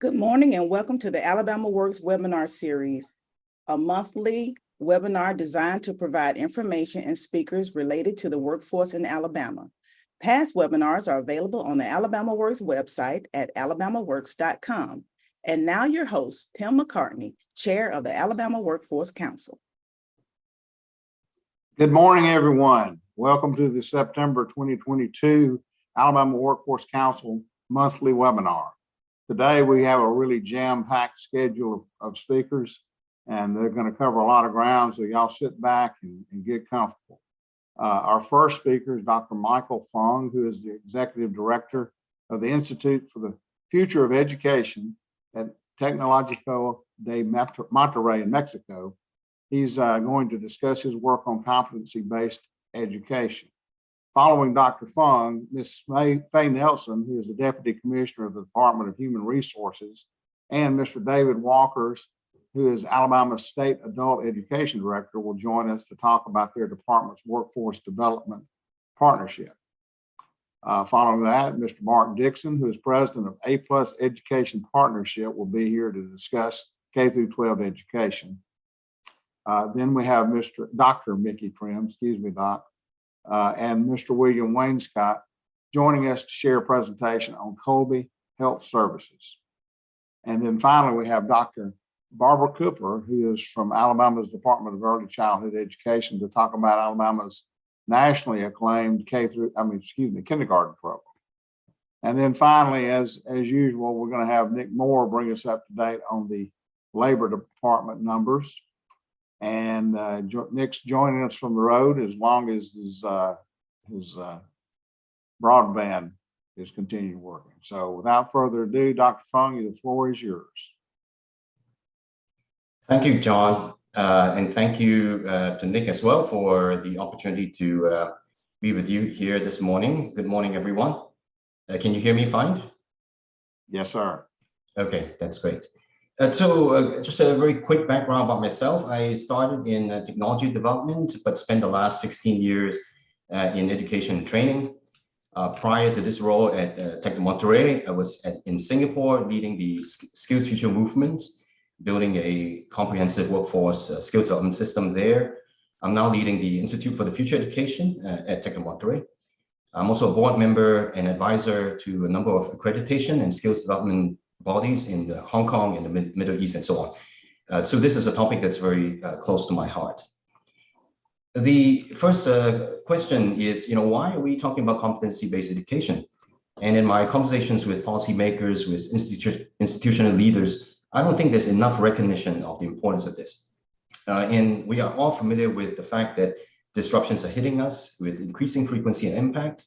Good morning and welcome to the AlabamaWorks webinar series, a monthly webinar designed to provide information and speakers related to the workforce in Alabama. Past webinars are available on the AlabamaWorks website at alabamaworks.com. And now your host, Tim McCartney, Chair of the Alabama Workforce Council. Good morning, everyone. Welcome to the September 2022 Alabama Workforce Council monthly webinar. Today, we have a really jam-packed schedule of speakers, and they're going to cover a lot of ground, so y'all sit back and get comfortable. Our first speaker is Dr. Michael Fung, who is the Executive Director of the Institute for the Future of Education at Tecnológico de Monterrey in Mexico. He's going to discuss his work on competency-based education. Following Dr. Fung, Ms. Faye Nelson, who is the Deputy Commissioner of the Department of Human Resources, and Mr. David Walkers, who is Alabama's State Adult Education Director, will join us to talk about their department's workforce development partnership. Following that, Mr. Mark Dixon, who is President of A+ Education Partnership, will be here to discuss K-12 education. Then we have Dr. Mickey Prim, excuse me, Doc, and Mr. William Wainscott joining us to share a presentation on Colby Health Services. And then finally, we have Dr. Barbara Cooper, who is from Alabama's Department of Early Childhood Education, to talk about Alabama's nationally acclaimed kindergarten program. And then finally, as usual, we're going to have Nick Moore bring us up to date on the Labor Department numbers. And Nick's joining us from the road as long as his broadband is continuing working. So without further ado, Dr. Fung, the floor is yours. Thank you, John. And thank you to Nick as well for the opportunity to be with you here this morning. Good morning, everyone. Can you hear me fine? Yes, sir. Okay, that's great. So just a very quick background about myself. I started in technology development, but spent the last 16 years in education and training. Prior to this role at Tec de Monterrey, I was in Singapore leading the Skills Future movement, building a comprehensive workforce skills development system there. I'm now leading the Institute for the Future Education at Tec de Monterrey. I'm also a board member and advisor to a number of accreditation and skills development bodies in Hong Kong and the Middle East and so on. So this is a topic that's very close to my heart. The first question is, why are we talking about competency-based education? And in my conversations with policymakers, with institutional leaders, I don't think there's enough recognition of the importance of this. And we are all familiar with the fact that disruptions are hitting us with increasing frequency and impact.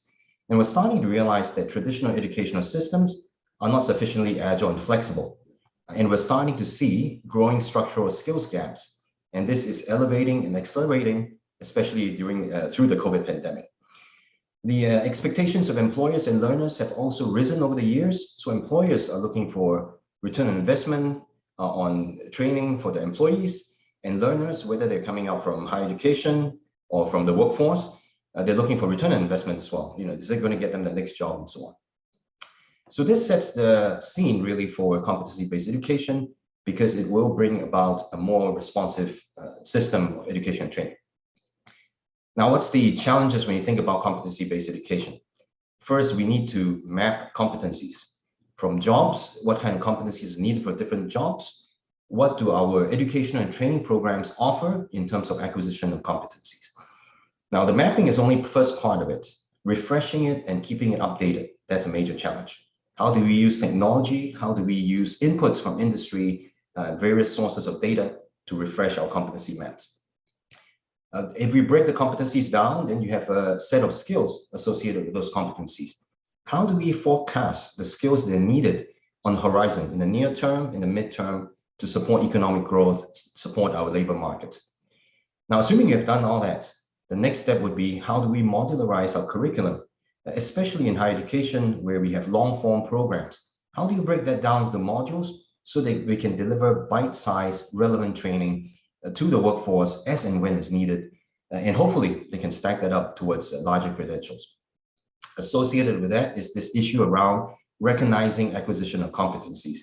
And we're starting to realize that traditional educational systems are not sufficiently agile and flexible. And we're starting to see growing structural skills gaps. And this is elevating and accelerating, especially through the COVID pandemic. The expectations of employers and learners have also risen over the years. So employers are looking for return on investment on training for their employees, and learners, whether they're coming out from higher education or from the workforce, they're looking for return on investment as well. Is it going to get them the next job and so on? So this sets the scene really for competency-based education, because it will bring about a more responsive system of education and training. Now, what's the challenges when you think about competency-based education? First, we need to map competencies from jobs. What kind of competencies is needed for different jobs? What do our education and training programs offer in terms of acquisition of competencies? Now, the mapping is only the first part of it. Refreshing it and keeping it updated, that's a major challenge. How do we use technology? How do we use inputs from industry, various sources of data to refresh our competency maps? If we break the competencies down, then you have a set of skills associated with those competencies. How do we forecast the skills that are needed on the horizon in the near term, in the midterm, to support economic growth, support our labor market? Now, assuming you've done all that, the next step would be, how do we modularize our curriculum, especially in higher education where we have long-form programs? How do you break that down to the modules so that we can deliver bite-sized, relevant training to the workforce as and when it's needed? And hopefully they can stack that up towards larger credentials. Associated with that is this issue around recognizing acquisition of competencies.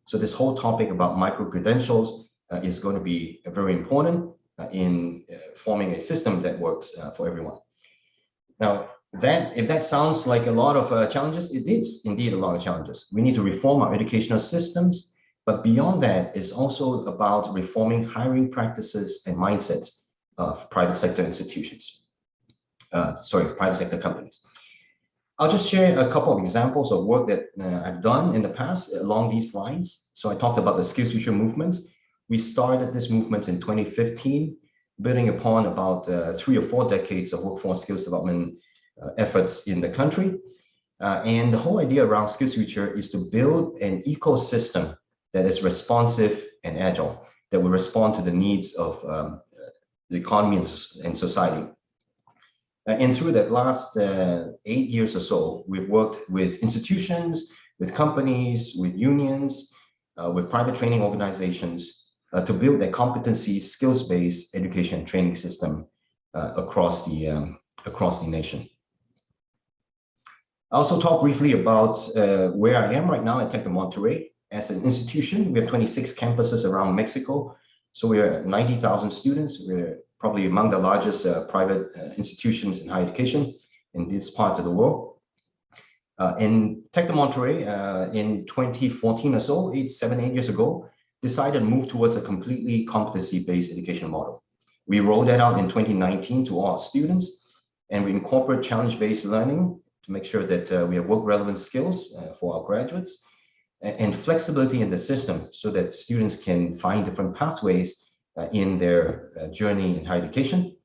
So this whole topic about micro-credentials is going to be very important in forming a system that works for everyone. Now, if that sounds like a lot of challenges, it is indeed a lot of challenges. We need to reform our educational systems, but beyond that, it's also about reforming hiring practices and mindsets of private sector institutions. Private sector companies. I'll just share a couple of examples of work that I've done in the past along these lines. So I talked about the Skills Future movement. We started this movement in 2015, building upon about 3 or 4 decades of workforce skills development efforts in the country. And the whole idea around Skills Future is to build an ecosystem that is responsive and agile, that will respond to the needs of the economy and society. And through that last 8 years or so, we've worked with institutions, with companies, with unions, with private training organizations to build a competency, skills-based education and training system across the nation. I also talk briefly about where I am right now at Tec de Monterrey. As an institution, we have 26 campuses around Mexico. So we're 90,000 students. We're probably among the largest private institutions in higher education in this part of the world. In Tec de Monterrey, in 2014 or so, 7, 8 years ago, decided to move towards a completely competency-based education model. We rolled that out in 2019 to all our students, and we incorporate challenge-based learning to make sure that we have work-relevant skills for our graduates, and flexibility in the system so that students can find different pathways in their journey in higher education,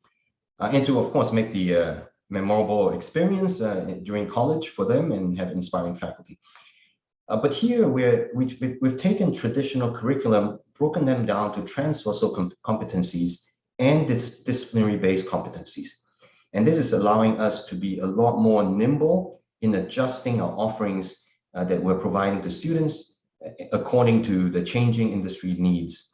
and to, of course, make the memorable experience during college for them and have inspiring faculty. But here we've taken traditional curriculum, broken them down to transversal competencies and disciplinary-based competencies. And this is allowing us to be a lot more nimble in adjusting our offerings that we're providing to students according to the changing industry needs.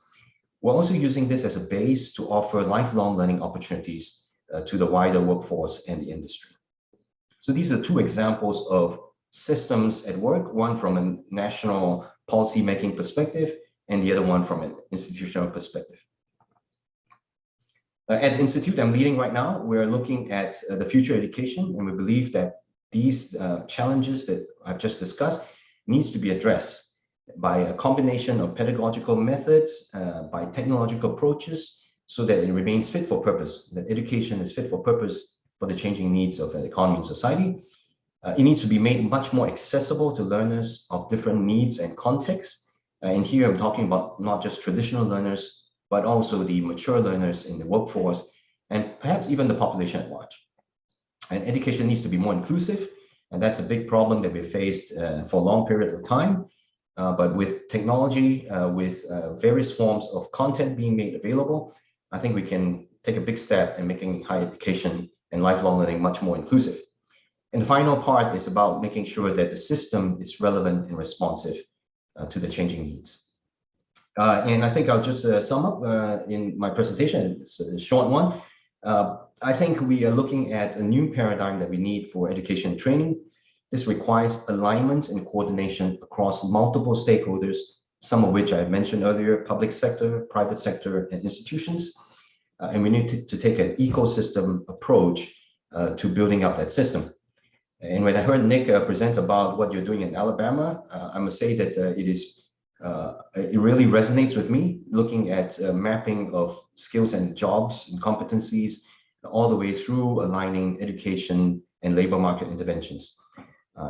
We're also using this as a base to offer lifelong learning opportunities to the wider workforce and the industry. So these are 2 examples of systems at work, one from a national policy-making perspective and the other one from an institutional perspective. At the institute I'm leading right now, we're looking at the future education, and we believe that these challenges that I've just discussed needs to be addressed by a combination of pedagogical methods, by technological approaches, so that it remains fit for purpose, that education is fit for purpose for the changing needs of the economy and society. It needs to be made much more accessible to learners of different needs and contexts. And here I'm talking about not just traditional learners, but also the mature learners in the workforce, and perhaps even the population at large. And education needs to be more inclusive, and that's a big problem that we've faced for a long period of time. But with technology, with various forms of content being made available, I think we can take a big step in making higher education and lifelong learning much more inclusive. And the final part is about making sure that the system is relevant and responsive to the changing needs. And I think I'll just sum up in my presentation. It's a short one. I think we are looking at a new paradigm that we need for education and training. This requires alignment and coordination across multiple stakeholders, some of which I mentioned earlier: public sector, private sector, and institutions. And we need to take an ecosystem approach to building up that system. And when I heard Nick present about what you're doing in Alabama, I must say that it really resonates with me, looking at mapping of skills and jobs and competencies all the way through aligning education and labor market interventions.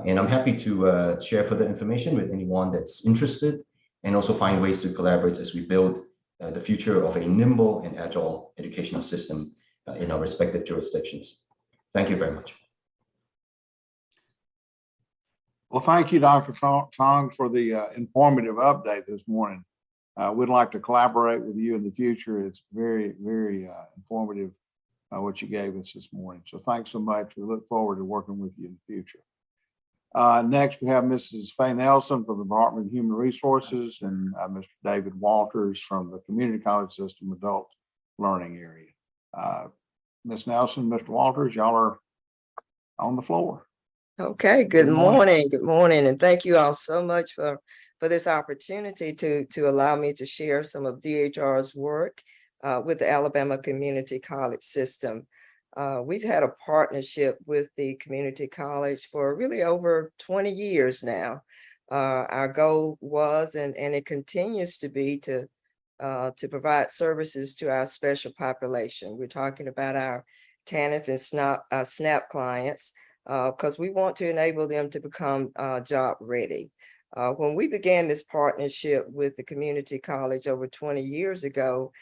And I'm happy to share further information with anyone that's interested, and also find ways to collaborate as we build the future of a nimble and agile educational system in our respective jurisdictions. Thank you very much. Well, thank you, Dr. Fong, for the informative update this morning. We'd like to collaborate with you in the future. It's very, very informative what you gave us this morning. So thanks so much. We look forward to working with you in the future. Next, we have Mrs. Faye Nelson from the Department of Human Resources, and Mr. David Walters from the Community College System Adult Learning Area. Ms. Nelson, Mr. Walters, y'all are on the floor. Okay, good morning. Good morning. And thank you all so much for this opportunity to allow me to share some of DHR's work with the Alabama Community College System. We've had a partnership with the community college for really over 20 years now. Our goal was, and it continues to be, to provide services to our special population. We're talking about our TANF and SNAP clients, because we want to enable them to become job ready. When we began this partnership with the community college over 20 years ago,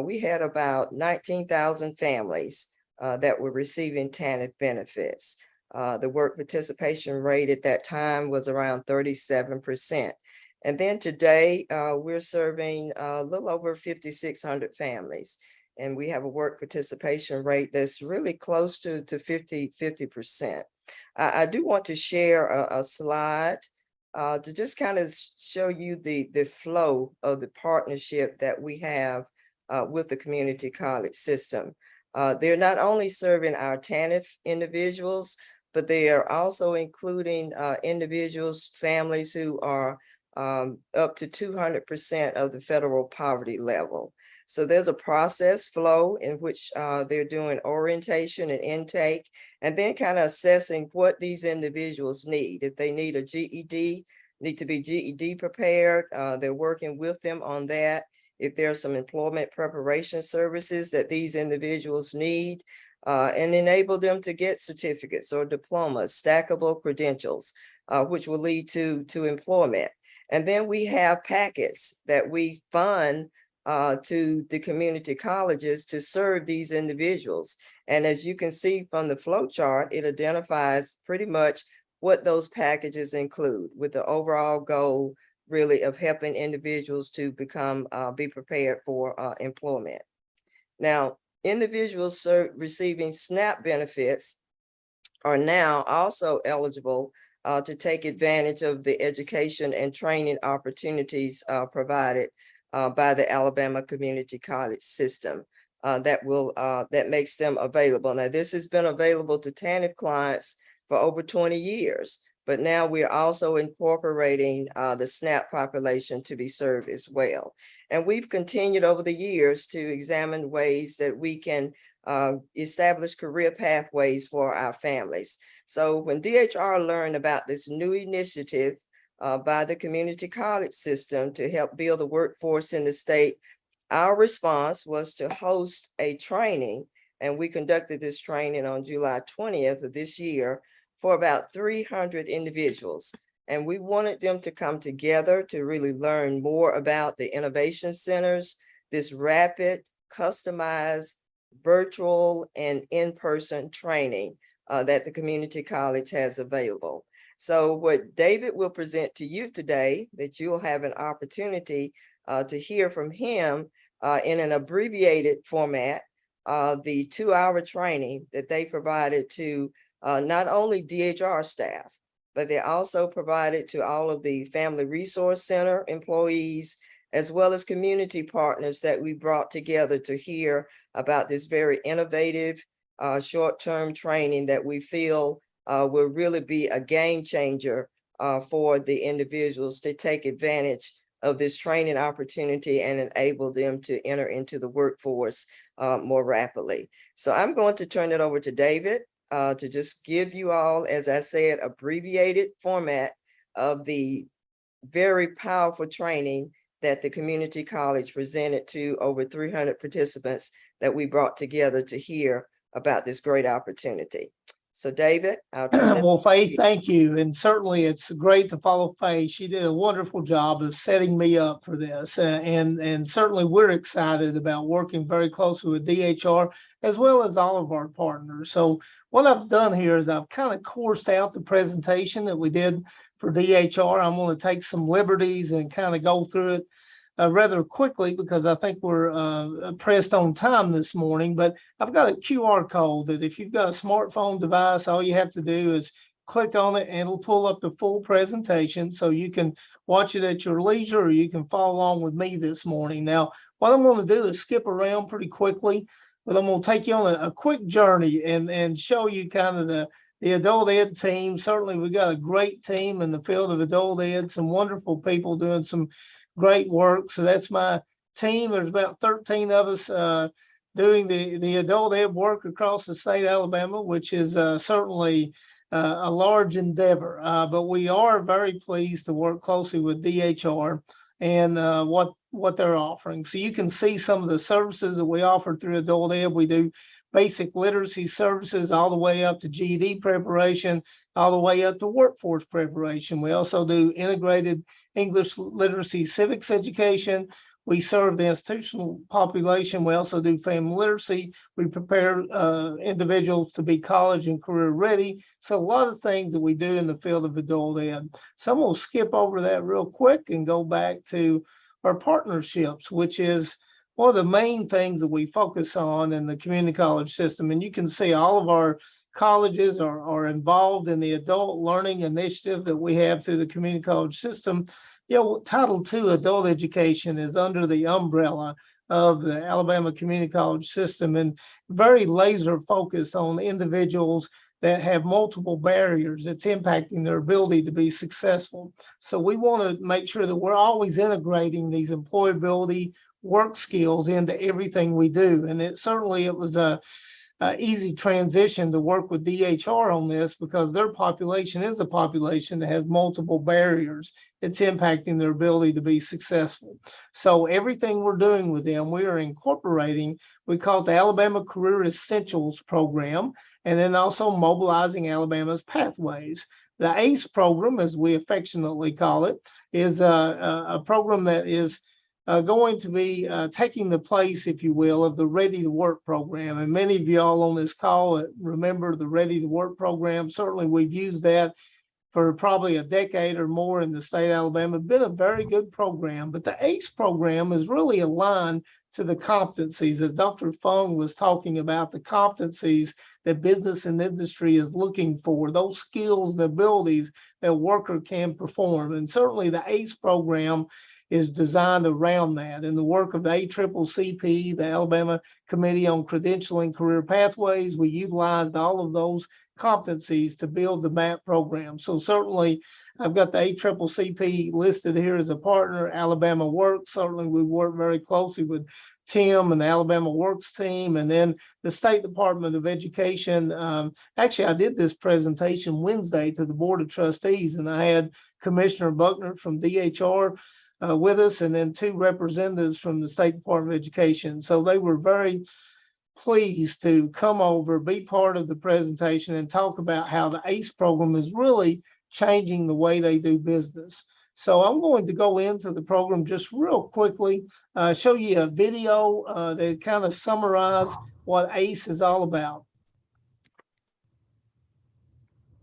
we had about 19,000 families that were receiving TANF benefits. The work participation rate at that time was around 37%. And then today, we're serving a little over 5,600 families. And we have a work participation rate that's really close to 50%. I do want to share a slide to just kind of show you the flow of the partnership that we have with the community college system. They're not only serving our TANF individuals, but they are also including individuals, families who are up to 200% of the federal poverty level. So there's a process flow in which they're doing orientation and intake, and then kind of assessing what these individuals need. If they need a GED, need to be GED prepared, they're working with them on that. If there's some employment preparation services that these individuals need, and enable them to get certificates or diplomas, stackable credentials, which will lead to employment. And then we have packets that we fund to the community colleges to serve these individuals. And as you can see from the flow chart, it identifies pretty much what those packages include, with the overall goal really of helping individuals to be prepared for employment. Now, individuals receiving SNAP benefits are now also eligible to take advantage of the education and training opportunities provided by the Alabama Community College System that makes them available. Now, this has been available to TANF clients for over 20 years, but now we're also incorporating the SNAP population to be served as well. And we've continued over the years to examine ways that we can establish career pathways for our families. So when DHR learned about this new initiative by the community college system to help build the workforce in the state, our response was to host a training. And we conducted this training on July 20th of this year for about 300 individuals. And we wanted them to come together to really learn more about the innovation centers, this rapid, customized, virtual, and in-person training that the community college has available. So what David will present to you today, that you'll have an opportunity to hear from him in an abbreviated format, the 2-hour training that they provided to not only DHR staff, but they also provided to all of the Family Resource Center employees, as well as community partners that we brought together to hear about this very innovative short-term training that we feel will really be a game changer for the individuals to take advantage of this training opportunity and enable them to enter into the workforce more rapidly. So I'm going to turn it over to David to just give you all, as I said, abbreviated format of the very powerful training that the community college presented to over 300 participants that we brought together to hear about this great opportunity. So David, I'll turn it. Well, Faith, thank you. And certainly it's great to follow Faith. She did a wonderful job of setting me up for this. And certainly we're excited about working very closely with DHR as well as all of our partners. So what I've done here is I've kind of coursed out the presentation that we did for DHR. I'm going to take some liberties and kind of go through it rather quickly because I think we're pressed on time this morning, but I've got a QR code that if you've got a smartphone device, all you have to do is click on it and it'll pull up the full presentation so you can watch it at your leisure or you can follow along with me this morning. Now, what I'm going to do is skip around pretty quickly, but I'm going to take you on a quick journey and show you kind of the adult ed team. Certainly, we got a great team in the field of adult ed, some wonderful people doing some great work. So that's my team. There's about 13 of us doing the adult ed work across the state of Alabama, which is certainly a large endeavor. But we are very pleased to work closely with DHR and what they're offering. So you can see some of the services that we offer through adult ed. We do basic literacy services all the way up to GED preparation, all the way up to workforce preparation. We also do integrated English literacy civics education. We serve the institutional population. We also do family literacy. We prepare individuals to be college and career ready. So a lot of things that we do in the field of adult ed. So I'm going to skip over that real quick and go back to our partnerships, which is one of the main things that we focus on in the community college system. And you can see all of our colleges are involved in the adult learning initiative that we have through the community college system. Title II adult education is under the umbrella of the Alabama Community College system and very laser focused on individuals that have multiple barriers that's impacting their ability to be successful. So we want to make sure that we're always integrating these employability work skills into everything we do. And it was a easy transition to work with DHR on this because their population is a population that has multiple barriers. It's impacting their ability to be successful. So everything we're doing with them, we are incorporating, we call it the Alabama Career Essentials Program, and then also mobilizing Alabama's pathways. The ACE program, as we affectionately call it, is a program that is going to be taking the place, if you will, of the Ready to Work program. And many of y'all on this call remember the Ready to Work program. Certainly we've used that for probably a decade or more in the state of Alabama. Been a very good program, but the ACE program is really aligned to the competencies, as Dr. Fung was talking about, the competencies that business and industry is looking for, those skills and abilities that a worker can perform. And certainly the ACE program is designed around that. And the work of the ACCCP, the Alabama Committee on Credentialing Career Pathways, we utilized all of those competencies to build the MAP program. So certainly I've got the ACCCP listed here as a partner. AlabamaWorks, certainly we work very closely with Tim and the AlabamaWorks team, and then the State Department of Education. Actually, I did this presentation Wednesday to the Board of Trustees, and I had Commissioner Buckner from DHR with us, and then two representatives from the State Department of Education. So they were very pleased to come over, be part of the presentation, and talk about how the ACE program is really changing the way they do business. So I'm going to go into the program just real quickly, show you a video that kind of summarize what ACE is all about.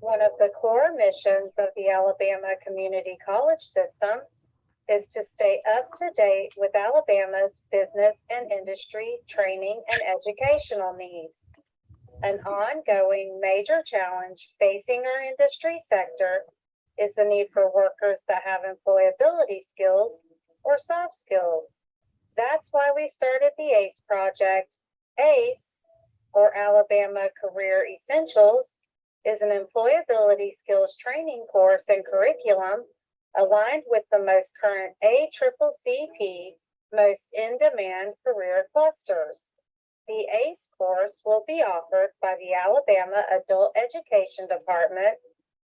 One of the core missions of the Alabama Community College system is to stay up to date with Alabama's business and industry training and educational needs. An ongoing major challenge facing our industry sector is the need for workers that have employability skills or soft skills. That's why we started the ACE project. ACE, or Alabama Career Essentials, is an employability skills training course and curriculum aligned with the most current ACCCP most in-demand career clusters. The ACE course will be offered by the Alabama Adult Education Department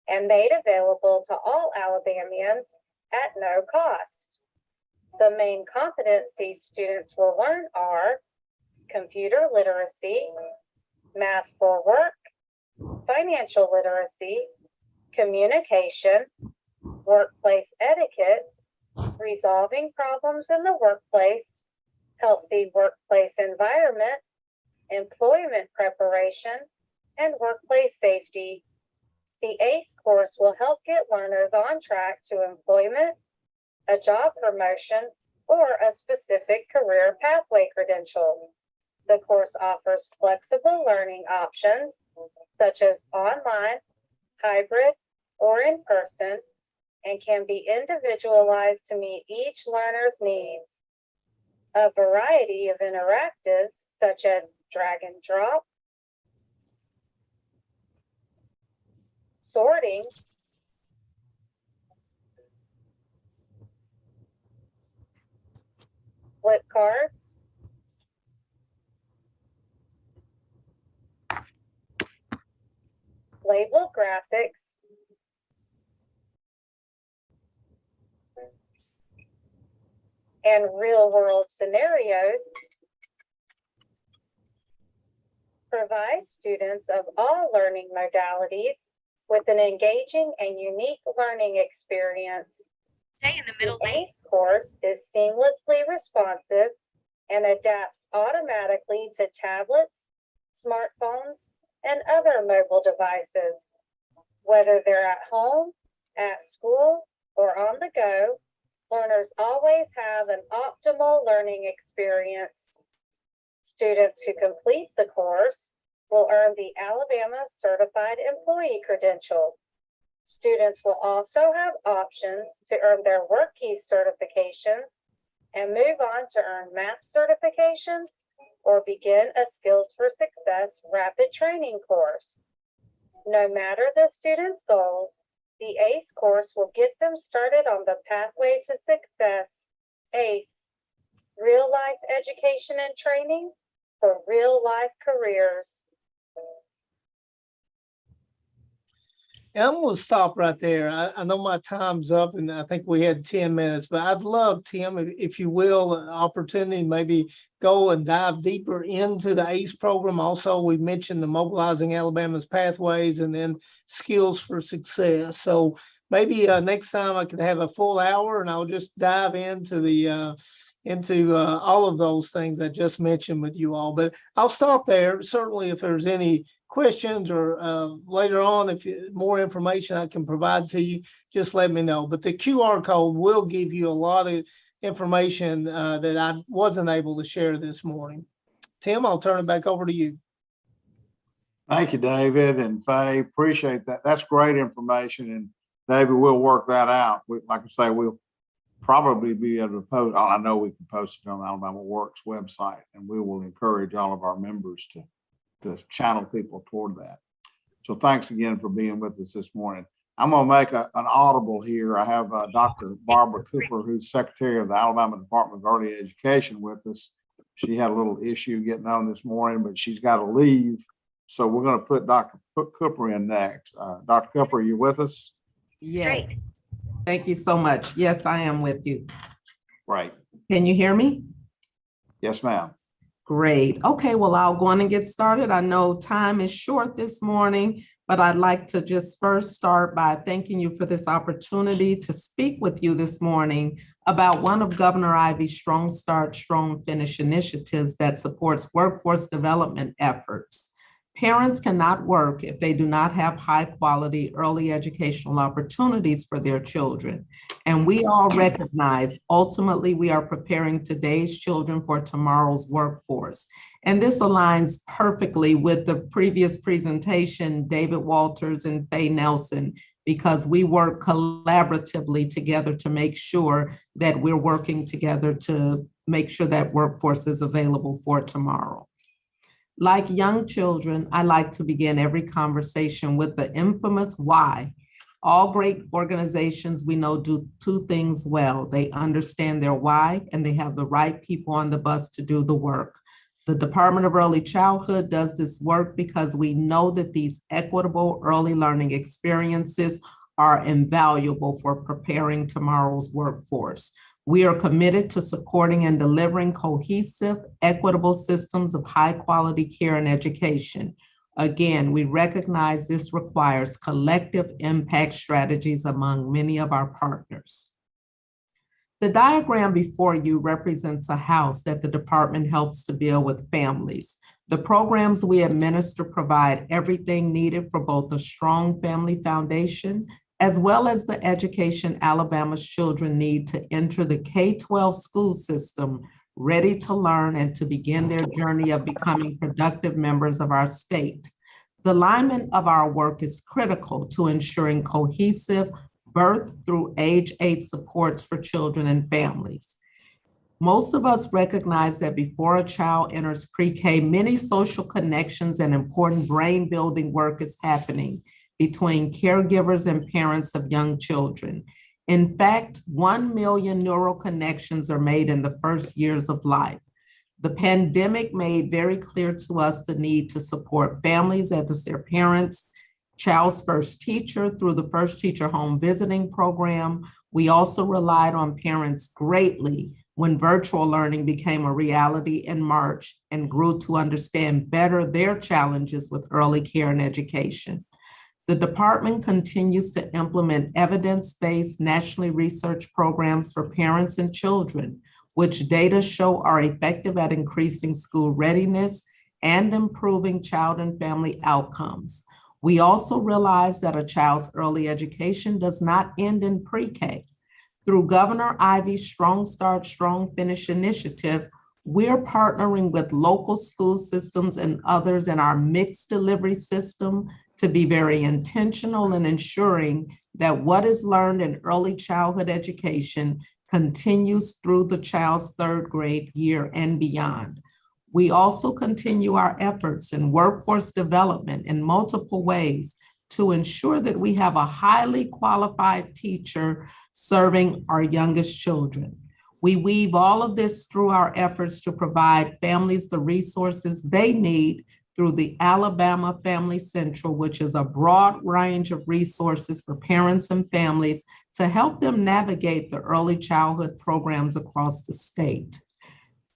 and made available to all Alabamians at no cost. The main competencies students will learn are computer literacy, math for work, financial literacy, communication, workplace etiquette, resolving problems in the workplace, healthy workplace environment, employment preparation, and workplace safety. The ACE course will help get learners on track to employment, a job promotion, or a specific career pathway credential. The course offers flexible learning options such as online, hybrid, or in person, and can be individualized to meet each learner's needs. A variety of interactives such as drag and drop, sorting, flip cards, label graphics, and real-world scenarios provide students of all learning modalities with an engaging and unique learning experience. Stay in the middle The lane. ACE course is seamlessly responsive and adapts automatically to tablets, smartphones, and other mobile devices. Whether they're at home, at school, or on the go, learners always have an optimal learning experience. Students who complete the course will earn the Alabama Certified Employee Credential. Students will also have options to earn their WorkKey certifications and move on to earn MAP certifications or begin a Skills for Success rapid training course. No matter the student's goals, the ACE course will get them started on the pathway to success. ACE, real life education and training for real life careers. And I'm going to stop right there. I know my time's up and I think we had 10 minutes, but I'd love, Tim, if you will, an opportunity to maybe go and dive deeper into the ACE program. Also, we mentioned the Mobilizing Alabama's Pathways and then Skills for Success. So maybe next time I could have a full hour and I'll just dive into the all of those things I just mentioned with you all. But I'll stop there. Certainly, if there's any questions or later on, if more information I can provide to you, just let me know. But the QR code will give you a lot of information that I wasn't able to share this morning. Tim, I'll turn it back over to you. Thank you, David and Faye. Appreciate that. That's great information. And David, we'll work that out. Like I say, we'll probably be able to post. I know we can post it on the AlabamaWorks website, and we will encourage all of our members to channel people toward that. So thanks again for being with us this morning. I'm going to make an audible here. I have Dr. Barbara Cooper, who's Secretary of the Alabama Department of Early Education with us. She had a little issue getting on this morning, but she's got to leave. So we're going to put Dr. Cooper in next. Dr. Cooper, are you with us? Yes. Straight. Thank you so much. Yes, I am with you. Right. Can you hear me? Yes, ma'am. Great. Okay, well, I'll go on and get started. I know time is short this morning, but I'd like to just first start by thanking you for this opportunity to speak with you this morning about one of Governor Ivey's Strong Start, Strong Finish initiatives that supports workforce development efforts. Parents cannot work if they do not have high-quality early educational opportunities for their children. And we all recognize, ultimately, we are preparing today's children for tomorrow's workforce. And this aligns perfectly with the previous presentation, David Walters and Faye Nelson, because we work collaboratively together to make sure that we're working together to make sure that workforce is available for tomorrow. Like young children, I like to begin every conversation with the infamous why. All great organizations we know do two things well. They understand their why and they have the right people on the bus to do the work. The Department of Early Childhood does this work because we know that these equitable early learning experiences are invaluable for preparing tomorrow's workforce. We are committed to supporting and delivering cohesive, equitable systems of high-quality care and education. Again, we recognize this requires collective impact strategies among many of our partners. The diagram before you represents a house that the department helps to build with families. The programs we administer provide everything needed for both a strong family foundation as well as the education Alabama's children need to enter the K-12 school system, ready to learn and to begin their journey of becoming productive members of our state. The alignment of our work is critical to ensuring cohesive birth through age 8 supports for children and families. Most of us recognize that before a child enters pre-K, many social connections and important brain building work is happening. between caregivers and parents of young children. In fact, 1 million neural connections are made in the first years of life. The pandemic made very clear to us the need to support families as their parents, child's first teacher through the First Teacher Home Visiting Program. We also relied on parents greatly when virtual learning became a reality in March and grew to understand better their challenges with early care and education. The department continues to implement evidence-based nationally researched programs for parents and children, which data show are effective at increasing school readiness and improving child and family outcomes. We also realize that a child's early education does not end in pre-K. Through Governor Ivey's Strong Start, Strong Finish initiative, we're partnering with local school systems and others in our mixed delivery system to be very intentional in ensuring that what is learned in early childhood education continues through the child's third grade year and beyond. We also continue our efforts in workforce development in multiple ways to ensure that we have a highly qualified teacher serving our youngest children. We weave all of this through our efforts to provide families the resources they need through the Alabama Family Central, which is a broad range of resources for parents and families to help them navigate the early childhood programs across the state.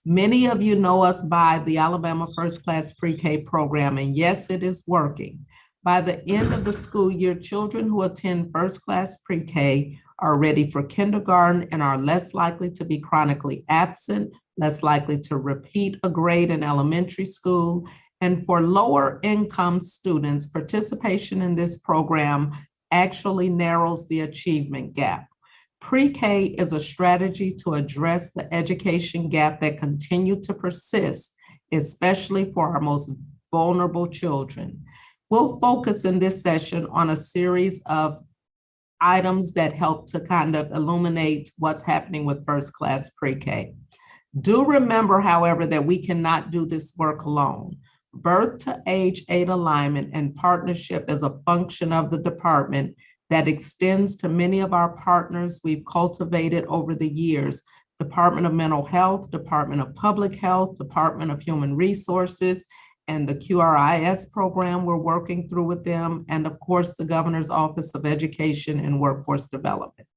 Many of you know us by the Alabama First Class Pre-K program, and yes, it is working. By the end of the school year, children who attend First Class Pre-K are ready for kindergarten and are less likely to be chronically absent, less likely to repeat a grade in elementary school. And for lower income students, participation in this program actually narrows the achievement gap. Pre-K is a strategy to address the education gap that continues to persist, especially for our most vulnerable children. We'll focus in this session on a series of items that help to kind of illuminate what's happening with First Class Pre-K. Do remember, however, that we cannot do this work alone. Birth to age 8 alignment and partnership is a function of the department that extends to many of our partners we've cultivated over the years: Department of Mental Health, Department of Public Health, Department of Human Resources, and the QRIS program we're working through with them, and of course, the Governor's Office of Education and Workforce Development.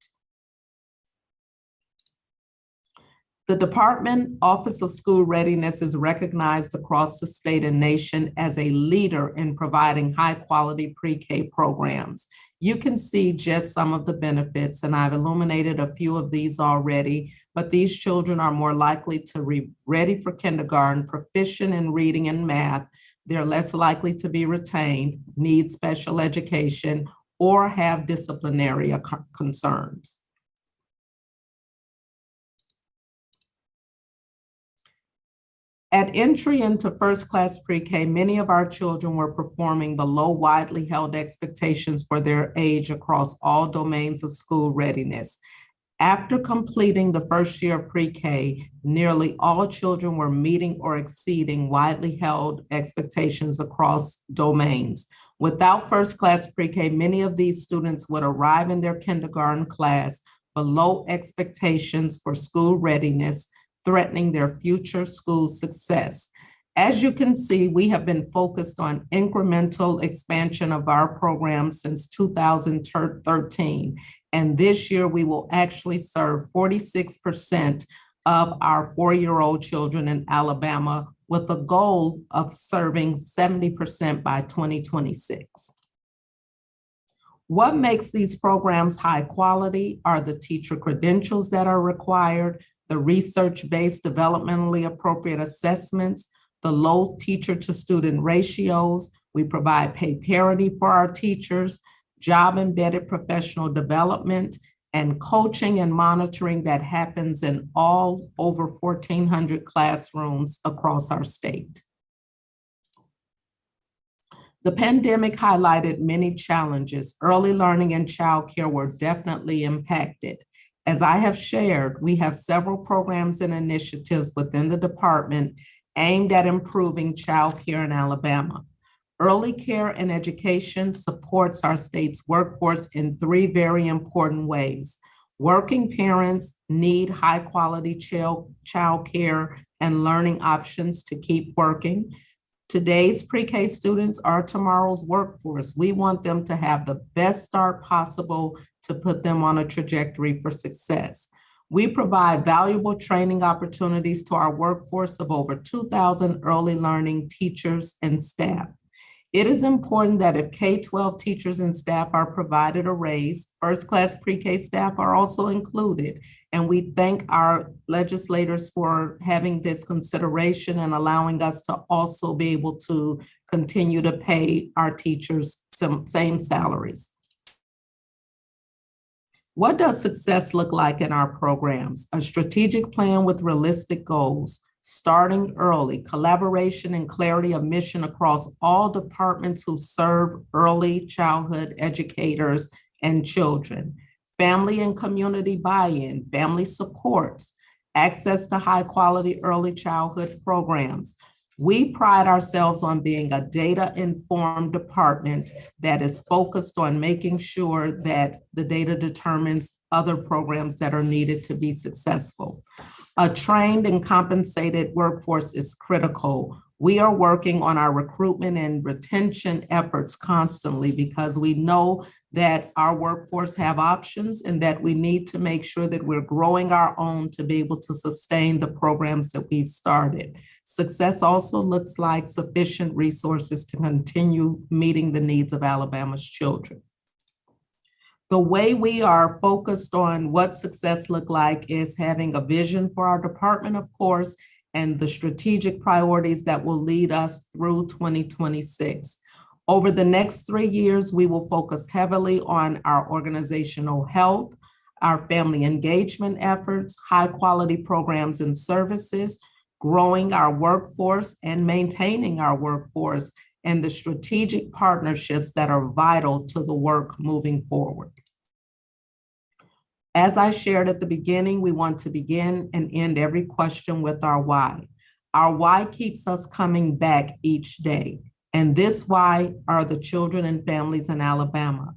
The Department Office of School Readiness is recognized across the state and nation as a leader in providing high-quality pre-K programs. You can see just some of the benefits, and I've illuminated a few of these already, but these children are more likely to be ready for kindergarten, proficient in reading and math. They're less likely to be retained, need special education, or have disciplinary concerns. At entry into First Class Pre-K, many of our children were performing below widely held expectations for their age across all domains of school readiness. After completing the first year of pre-K, nearly all children were meeting or exceeding widely held expectations across domains. Without First Class Pre-K, many of these students would arrive in their kindergarten class below expectations for school readiness, threatening their future school success. As you can see, we have been focused on incremental expansion of our program since 2013. And this year, we will actually serve 46% of our 4-year-old children in Alabama, with a goal of serving 70% by 2026. What makes these programs high quality are the teacher credentials that are required, the research-based developmentally appropriate assessments, the low teacher to student ratios. We provide pay parity for our teachers, job-embedded professional development, and coaching and monitoring that happens in all over 1,400 classrooms across our state. The pandemic highlighted many challenges. Early learning and childcare were definitely impacted. As I have shared, we have several programs and initiatives within the department aimed at improving childcare in Alabama. Early care and education supports our state's workforce in three very important ways. Working parents need high-quality child care and learning options to keep working. Today's pre-K students are tomorrow's workforce. We want them to have the best start possible to put them on a trajectory for success. We provide valuable training opportunities to our workforce of over 2,000 early learning teachers and staff. It is important that if K-12 teachers and staff are provided a raise, first-class pre-K staff are also included. And we thank our legislators for having this consideration and allowing us to also be able to continue to pay our teachers some same salaries. What does success look like in our programs? A strategic plan with realistic goals, starting early, collaboration and clarity of mission across all departments who serve early childhood educators and children, family and community buy-in, family supports, access to high-quality early childhood programs. We pride ourselves on being a data-informed department that is focused on making sure that the data determines other programs that are needed to be successful. A trained and compensated workforce is critical. We are working on our recruitment and retention efforts constantly because we know that our workforce have options and that we need to make sure that we're growing our own to be able to sustain the programs that we've started. Success also looks like sufficient resources to continue meeting the needs of Alabama's children. The way we are focused on what success look like is having a vision for our department, of course, and the strategic priorities that will lead us through 2026. Over the next 3 years, we will focus heavily on our organizational health, our family engagement efforts, high quality programs and services, growing our workforce and maintaining our workforce, and the strategic partnerships that are vital to the work moving forward. As I shared at the beginning, we want to begin and end every question with our why. Our why keeps us coming back each day, and this why are the children and families in Alabama.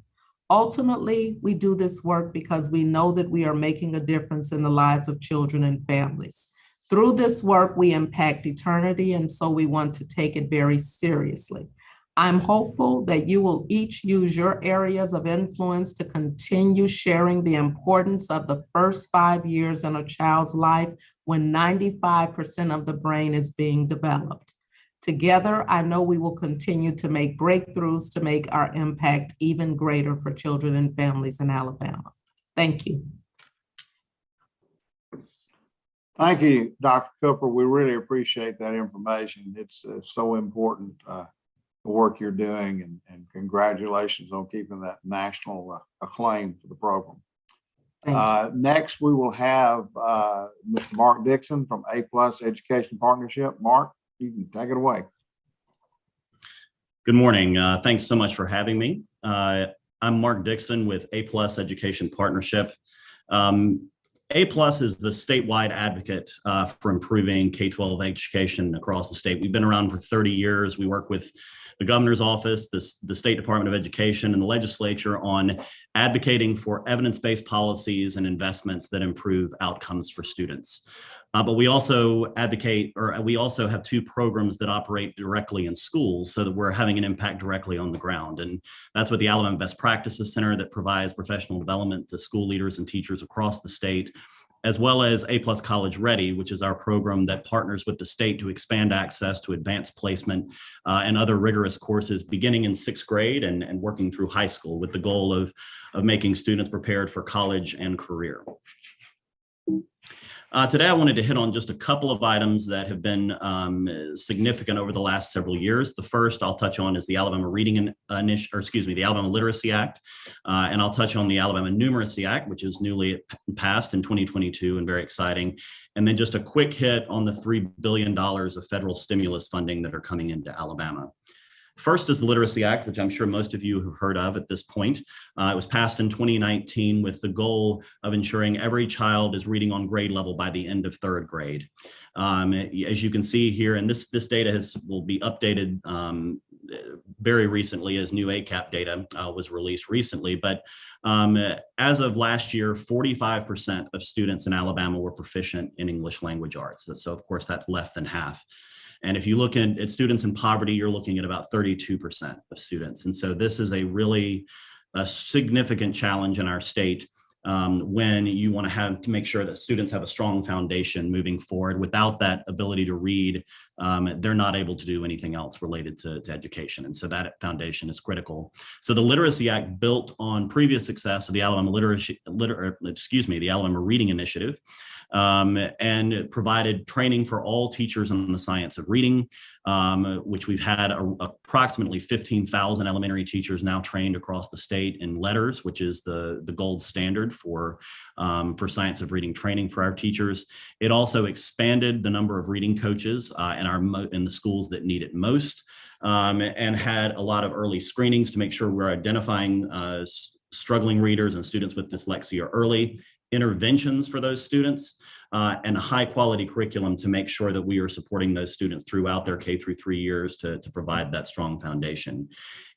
Ultimately, we do this work because we know that we are making a difference in the lives of children and families. Through this work, we impact eternity, and so we want to take it very seriously. I'm hopeful that you will each use your areas of influence to continue sharing the importance of the first 5 years in a child's life when 95% of the brain is being developed. Together, I know we will continue to make breakthroughs to make our impact even greater for children and families in Alabama. Thank you. Thank you, Dr. Cooper. We really appreciate that information. It's so important, the work you're doing, and congratulations on keeping that national acclaim for the program. Next, we will have Mr. Mark Dixon from A+ Education Partnership. Mark, you can take it away. Good morning. Thanks so much for having me. I'm Mark Dixon with A+ Education Partnership. A+ is the statewide advocate for improving K-12 education across the state. We've been around for 30 years. We work with the governor's office, the State Department of Education, and the legislature on advocating for evidence-based policies and investments that improve outcomes for students. But we also advocate, or we also have 2 programs that operate directly in schools so that we're having an impact directly on the ground. And that's with the Alabama Best Practices Center that provides professional development to school leaders and teachers across the state, as well as A+ College Ready, which is our program that partners with the state to expand access to advanced placement and other rigorous courses beginning in 6th grade and working through high school with the goal of making students prepared for college and career. Today, I wanted to hit on just a couple of items that have been significant over the last several years. The first I'll touch on is the Alabama the Alabama Literacy Act, and I'll touch on the Alabama Numeracy Act, which is newly passed in 2022 and very exciting. And then just a quick hit on the $3 billion of federal stimulus funding that are coming into Alabama. First is the Literacy Act, which I'm sure most of you have heard of at this point. It was passed in 2019 with the goal of ensuring every child is reading on grade level by the end of 3rd grade. As you can see here, and this data will be updated very recently as new ACAP data was released recently. But as of last year, 45% of students in Alabama were proficient in English language arts. So of course, that's less than half. And if you look at students in poverty, you're looking at about 32% of students. And so this is a significant challenge in our state when you want to make sure that students have a strong foundation moving forward. Without that ability to read, they're not able to do anything else related to education. And so that foundation is critical. So the Literacy Act built on previous success of the Alabama the Alabama Reading Initiative, and provided training for all teachers in the science of reading, which we've had approximately 15,000 elementary teachers now trained across the state in letters, which is the gold standard for science of reading training for our teachers. It also expanded the number of reading coaches in the schools that need it most, and had a lot of early screenings to make sure we're identifying struggling readers and students with dyslexia early, interventions for those students, and a high quality curriculum to make sure that we are supporting those students throughout their K through 3 years to provide that strong foundation.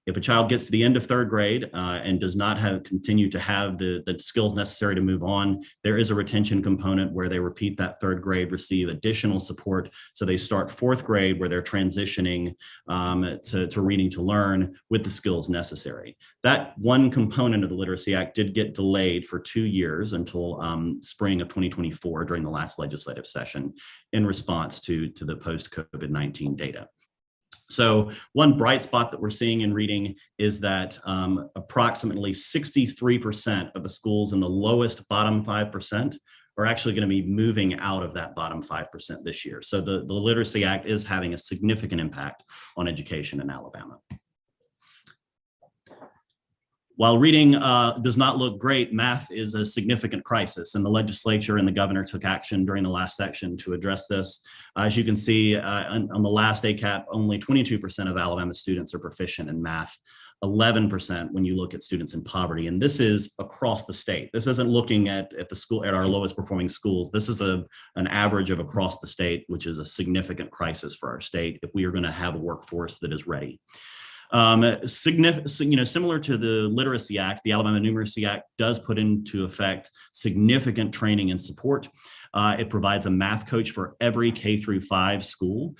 If a child gets to the end of third grade and does not continue to have the skills necessary to move on, there is a retention component where they repeat that third grade, receive additional support. So they start fourth grade where they're transitioning to reading to learn with the skills necessary. That one component of the Literacy Act did get delayed for 2 years until spring of 2024 during the last legislative session in response to the post-COVID-19 data. So one bright spot that we're seeing in reading is that approximately 63% of the schools in the lowest bottom 5% are actually going to be moving out of that bottom 5% this year. So the Literacy Act is having a significant impact on education in Alabama. While reading does not look great, math is a significant crisis, and the legislature and the governor took action during the last section to address this. As you can see on the last ACAP, only 22% of Alabama students are proficient in math, 11% when you look at students in poverty. And this is across the state. This isn't looking at our lowest performing schools. This is an average of across the state, which is a significant crisis for our state if we are going to have a workforce that is ready. Similar to the Literacy Act, the Alabama Numeracy Act does put into effect significant training and support. It provides a math coach for every K through 5 school,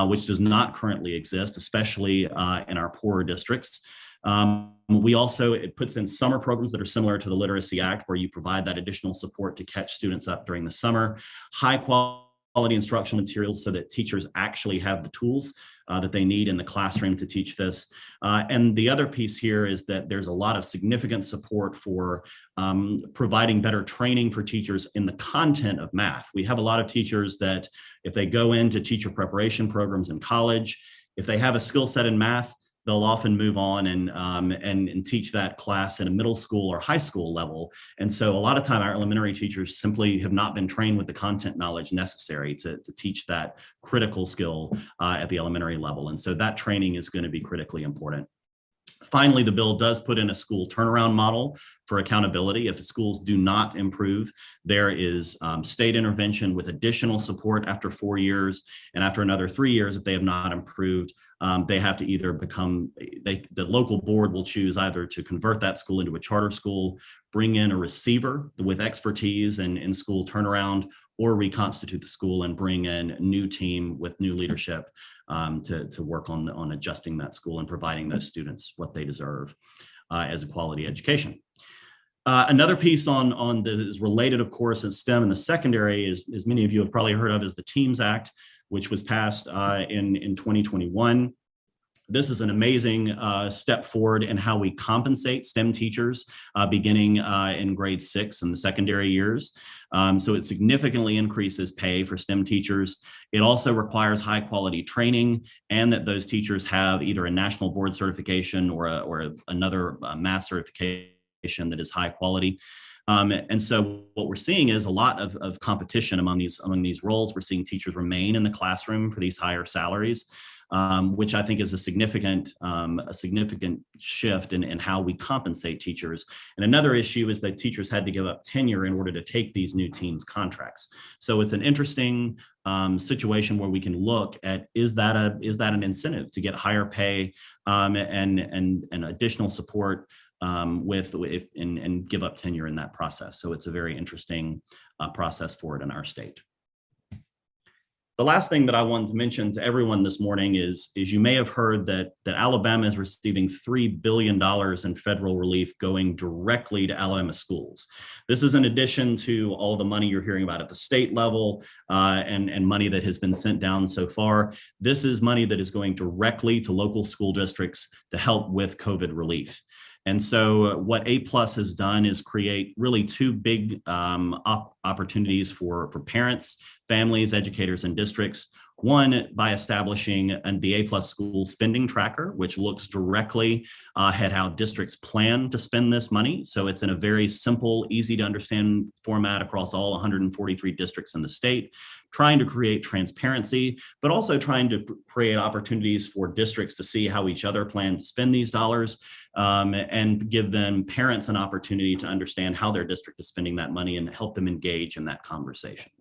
which does not currently exist, especially in our poorer districts. It puts in summer programs that are similar to the Literacy Act, where you provide that additional support to catch students up during the summer, high quality instructional materials so that teachers actually have the tools that they need in the classroom to teach this. And the other piece here is that there's a lot of significant support for providing better training for teachers in the content of math. We have a lot of teachers that if they go into teacher preparation programs in college, if they have a skill set in math, they'll often move on and teach that class at a middle school or high school level. And so a lot of time our elementary teachers simply have not been trained with the content knowledge necessary to teach that critical skill at the elementary level. And so that training is going to be critically important. Finally, the bill does put in a school turnaround model for accountability. If the schools do not improve, there is state intervention with additional support after 4 years, and after another 3 years, if they have not improved, they have to either the local board will choose either to convert that school into a charter school, bring in a receiver with expertise in school turnaround, or reconstitute the school and bring in a new team with new leadership to work on adjusting that school and providing those students what they deserve as a quality education. Another piece on that is related, of course, in STEM in the secondary as many of you have probably heard of, is the TEAMS Act, which was passed in 2021. This is an amazing step forward in how we compensate STEM teachers beginning in grade 6 in the secondary years. So it significantly increases pay for STEM teachers. It also requires high quality training, and that those teachers have either a national board certification or another math certification that is high quality. And so what we're seeing is a lot of competition among these roles. We're seeing teachers remain in the classroom for these higher salaries. which I think is a significant shift in how we compensate teachers. And another issue is that teachers had to give up tenure in order to take these new teams contracts. So it's an interesting situation where we can look at, is that an incentive to get higher pay and additional support and give up tenure in that process. So it's a very interesting process for it in our state. The last thing that I wanted to mention to everyone this morning is you may have heard that Alabama is receiving $3 billion in federal relief going directly to Alabama schools. This is in addition to all the money you're hearing about at the state level and money that has been sent down so far. This is money that is going directly to local school districts to help with COVID relief. And so what A+ has done is create really two big opportunities for parents, families, educators, and districts. One, by establishing the A+ school spending tracker, which looks directly at how districts plan to spend this money. So it's in a very simple, easy to understand format across all 143 districts in the state, trying to create transparency, but also trying to create opportunities for districts to see how each other plan to spend these dollars and give them parents an opportunity to understand how their district is spending that money and help them engage in that conversation.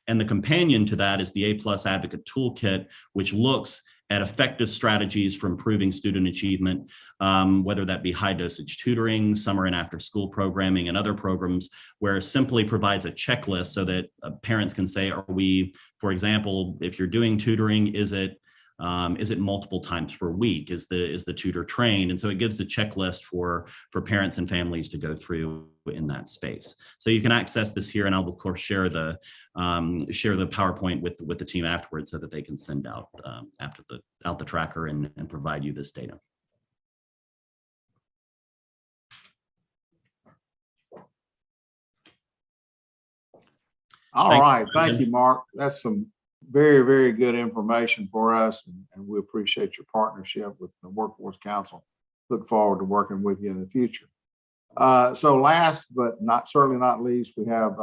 And the companion to that is the A+ Advocate Toolkit, which looks at effective strategies for improving student achievement, whether that be high dosage tutoring, summer and after school programming, and other programs, where it simply provides a checklist so that parents can say, are we, for example, if you're doing tutoring, is it multiple times per week? Is the tutor trained? And so it gives the checklist for parents and families to go through in that space. So you can access this here, and I'll of course share the PowerPoint with the team afterwards so that they can send out the tracker and provide you this data. All right, thank you, Mark. That's some very, very good information for us, and we appreciate your partnership with the Workforce Council. Look forward to working with you in the future. So last but certainly not least, we have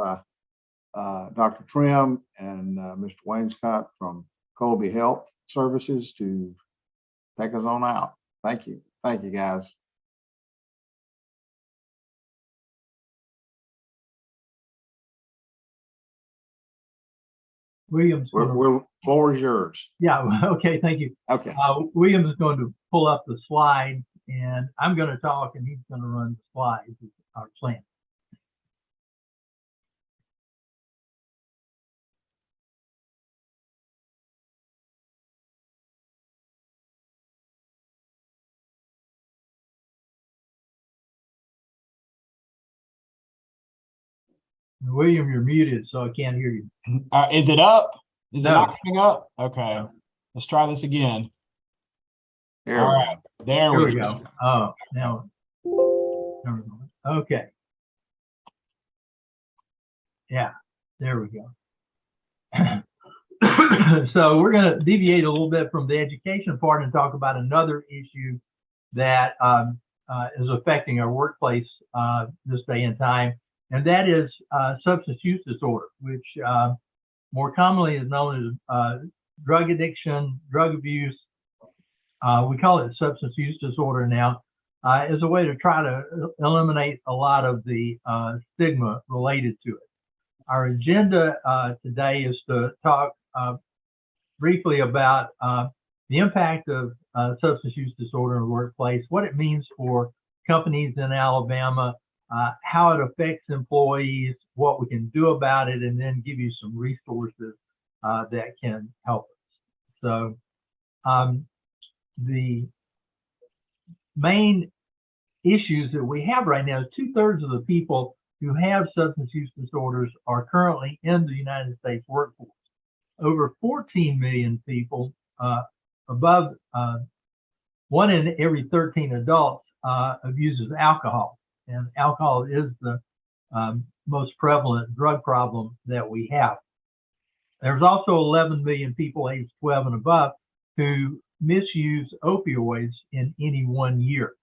Dr. Trim and Mr. Wainscott from Colby Health Services to take us on out. Thank you. Thank you, guys. William's Floor is yours. yeah, okay, thank you. Okay. William is going to pull up the slides, and I'm going to talk, and he's going to run the slides. Is our plan. William, you're muted, so I can't hear you. Is it up? Is it No. not coming up? Okay. Let's try this again. Here All we right. There Here we we go. go. Oh, now. There we go. Okay. Yeah, there we go. So we're going to deviate a little bit from the education part and talk about another issue that is affecting our workplace this day and time, and that is substance use disorder, which more commonly is known as drug addiction, drug abuse. We call it substance use disorder now, as a way to try to eliminate a lot of the stigma related to it. Our agenda today is to talk briefly about the impact of substance use disorder in the workplace, what it means for companies in Alabama, how it affects employees, what we can do about it, and then give you some resources that can help us. So the main issues that we have right now is 2/3 of the people who have substance use disorders are currently in the United States workforce. Over 14 million people, above 1 in every 13 adults abuses alcohol, and alcohol is the most prevalent drug problem that we have. There's also 11 million people aged 12 and above who misuse opioids in any 1 year.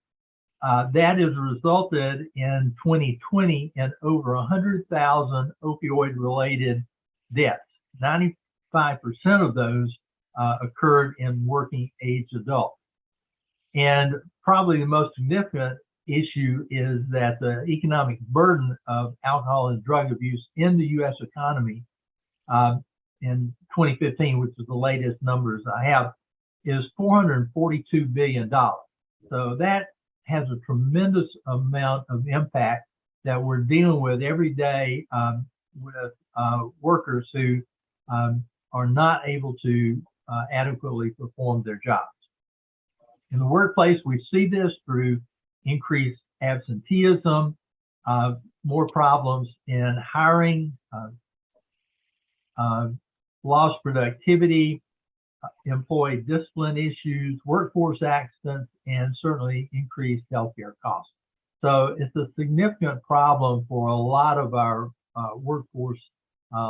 That has resulted in 2020 in over 100,000 opioid-related deaths. 95% of those occurred in working age adults. And probably the most significant issue is that the economic burden of alcohol and drug abuse in the U.S. economy in 2015, which is the latest numbers I have, is $442 billion. So that has a tremendous amount of impact that we're dealing with every day with workers who are not able to adequately perform their jobs. In the workplace, we see this through increased absenteeism, more problems in hiring, lost productivity, employee discipline issues, workforce accidents, and certainly increased healthcare costs. So it's a significant problem for a lot of our workforce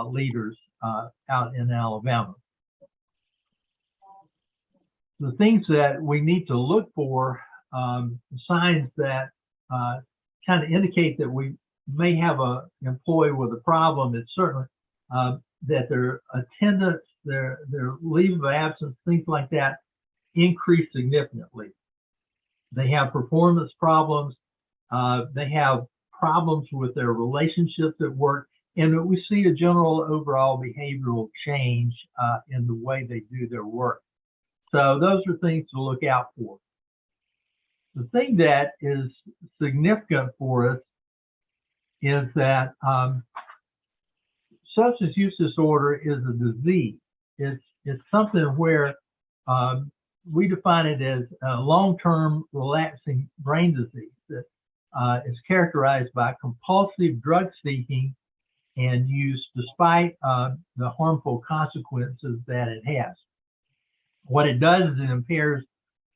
leaders out in Alabama. The things that we need to look for, signs that kind of indicate that we may have an employee with a problem, it's certainly that their attendance, their leave of absence, things like that, increase significantly. They have performance problems. They have problems with their relationships at work, and we see a general overall behavioral change in the way they do their work. So those are things to look out for. The thing that is significant for us is that substance use disorder is a disease. It's something where we define it as a long-term relapsing brain disease that is characterized by compulsive drug seeking and use despite the harmful consequences that it has. What it does is it impairs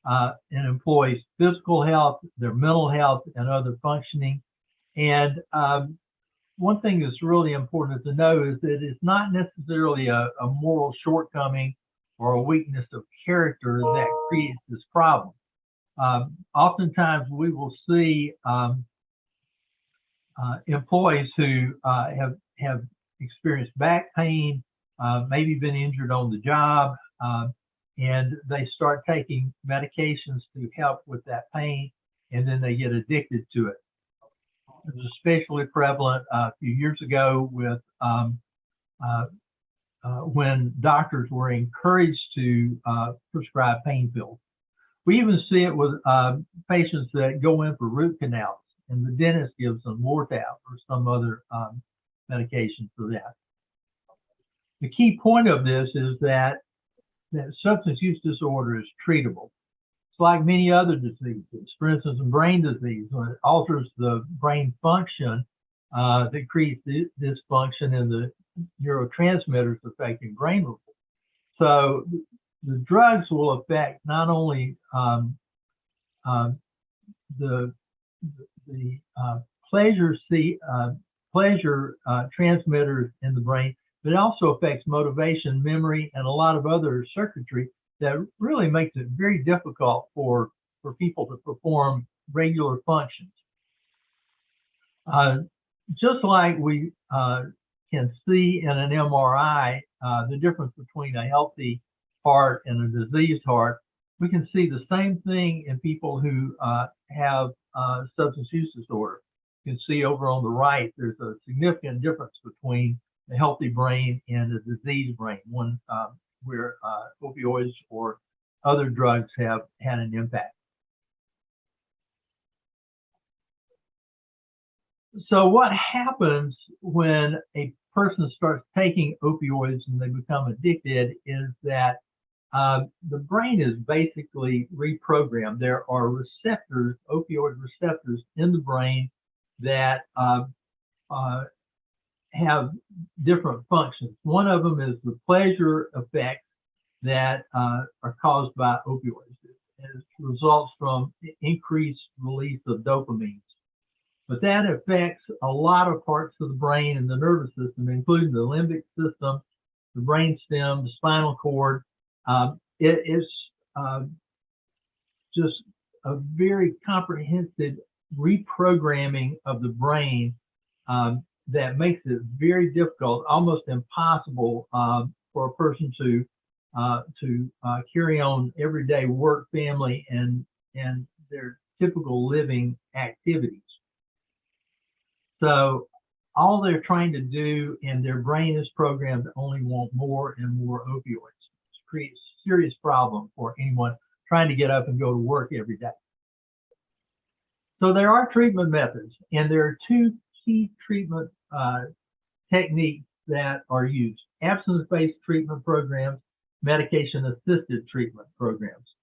an employee's physical health, their mental health, and other functioning. And one thing that's really important to know is that it's not necessarily a moral shortcoming or a weakness of character that creates this problem. Oftentimes we will see employees who have experienced back pain, maybe been injured on the job, and they start taking medications to help with that pain, and then they get addicted to it. It was especially prevalent a few years ago with when doctors were encouraged to prescribe pain pills. We even see it with patients that go in for root canals, and the dentist gives them Lortab or some other medication for that. The key point of this is that substance use disorder is treatable. It's like many other diseases. For instance, in brain disease, when it alters the brain function, that creates dysfunction in the neurotransmitters affecting brain repair. So the drugs will affect not only the pleasure transmitters in the brain, but it also affects motivation, memory, and a lot of other circuitry that really makes it very difficult for people to perform regular functions. Just like we can see in an MRI, the difference between a healthy heart and a diseased heart, we can see the same thing in people who have substance use disorder. You can see over on the right, there's a significant difference between a healthy brain and a diseased brain, one where opioids or other drugs have had an impact. So what happens when a person starts taking opioids and they become addicted is that the brain is basically reprogrammed. There are receptors, opioid receptors in the brain that have different functions. One of them is the pleasure effects that are caused by opioids. It results from increased release of dopamine. But that affects a lot of parts of the brain and the nervous system, including the limbic system, the brainstem, the spinal cord. It is just a very comprehensive reprogramming of the brain that makes it very difficult, almost impossible for a person to to carry on everyday work, family, and their typical living activities. So all they're trying to do, and their brain is programmed to only want more and more opioids. It creates a serious problem for anyone trying to get up and go to work every day. So there are treatment methods, and there are two key treatment techniques that are used: abstinence-based treatment programs, medication-assisted treatment programs.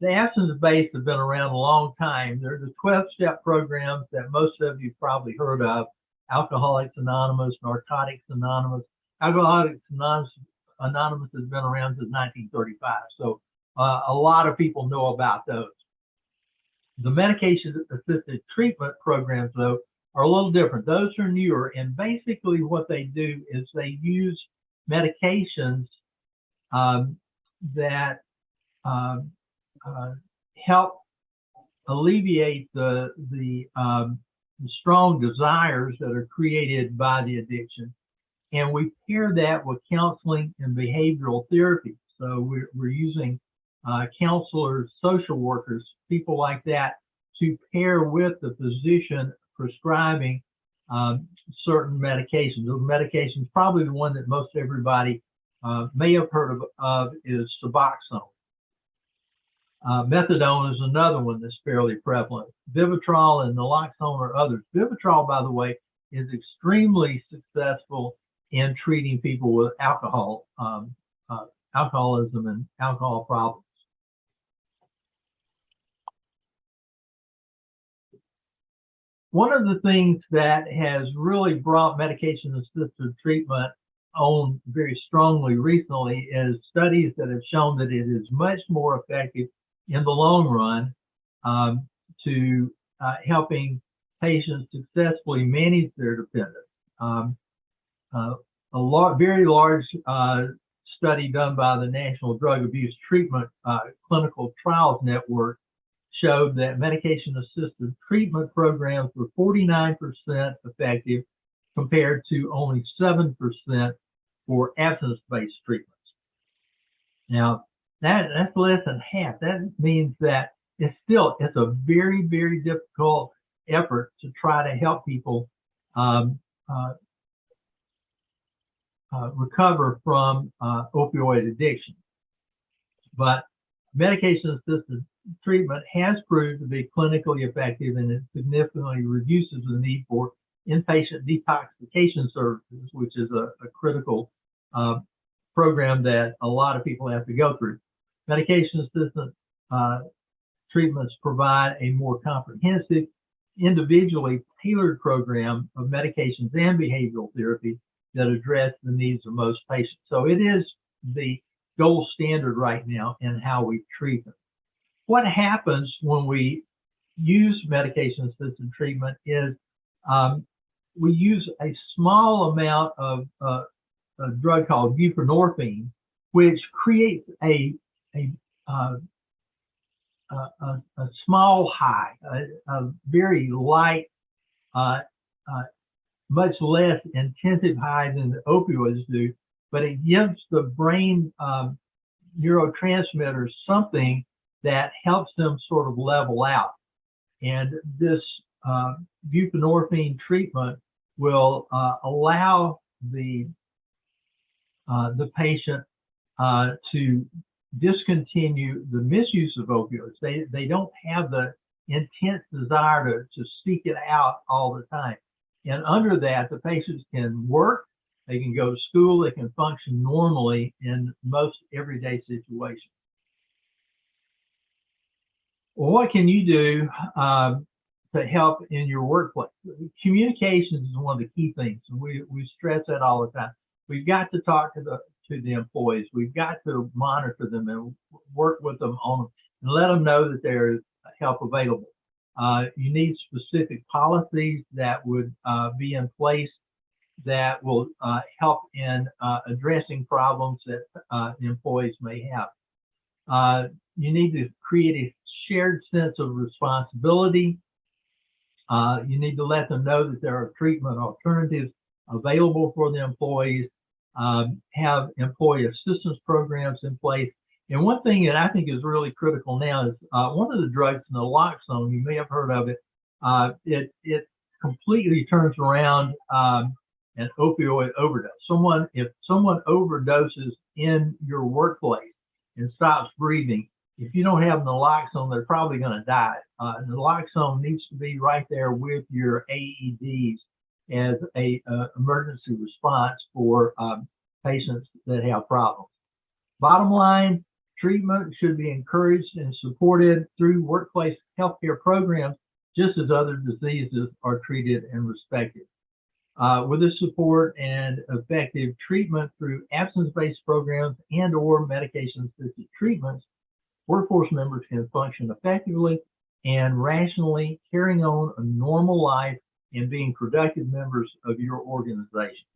The abstinence-based have been around a long time. They're the 12-step programs that most of you probably heard of: Alcoholics Anonymous, Narcotics Anonymous. Alcoholics Anonymous has been around since 1935, so a lot of people know about those. The medication-assisted treatment programs, though, are a little different. Those are newer, and basically what they do is they use medications that help alleviate the strong desires that are created by the addiction, and we pair that with counseling and behavioral therapy. So we're using counselors, social workers, people like that, to pair with the physician prescribing certain medications. Those medications, probably the one that most everybody may have heard of is Suboxone. Methadone is another one that's fairly prevalent. Vivitrol and naloxone are others. Vivitrol, by the way, is extremely successful in treating people with alcoholism and alcohol problems. One of the things that has really brought medication-assisted treatment on very strongly recently is studies that have shown that it is much more effective in the long run to helping patients successfully manage their dependence. A very large study done by the National Drug Abuse Treatment Clinical Trials Network showed that medication-assisted treatment programs were 49% effective compared to only 7% for abstinence-based treatments. Now, that's less than half. That means that it's a very, very difficult effort to try to help people recover from opioid addiction. But medication-assisted treatment has proved to be clinically effective, and it significantly reduces the need for inpatient detoxification services, which is a critical program that a lot of people have to go through. Medication-assisted treatments provide a more comprehensive, individually tailored program of medications and behavioral therapy that address the needs of most patients. So it is the gold standard right now in how we treat them. What happens when we use medication-assisted treatment is we use a small amount of a drug called buprenorphine, which creates a small high, a very light, much less intensive high than the opioids do, but it gives the brain neurotransmitters something that helps them sort of level out. And this buprenorphine treatment will allow the patient to discontinue the misuse of opioids. They don't have the intense desire to seek it out all the time. And under that, the patients can work, they can go to school, they can function normally in most everyday situations. Well, what can you do to help in your workplace? Communications is one of the key things. We stress that all the time. We've got to talk to the employees. We've got to monitor them and work with them on them and let them know that there is help available. You need specific policies that would be in place that will help in addressing problems that employees may have. You need to create a shared sense of responsibility. You need to let them know that there are treatment alternatives available for the employees. have employee assistance programs in place. And one thing that I think is really critical now is one of the drugs, naloxone, you may have heard of it. It completely turns around an opioid overdose. If someone overdoses in your workplace and stops breathing, if you don't have naloxone, they're probably going to die. Naloxone needs to be right there with your AEDs as a emergency response for patients that have problems. Bottom line, treatment should be encouraged and supported through workplace healthcare programs, just as other diseases are treated and respected. With this support and effective treatment through absence-based programs and/or medication-assisted treatments, workforce members can function effectively and rationally, carrying on a normal life and being productive members of your organization.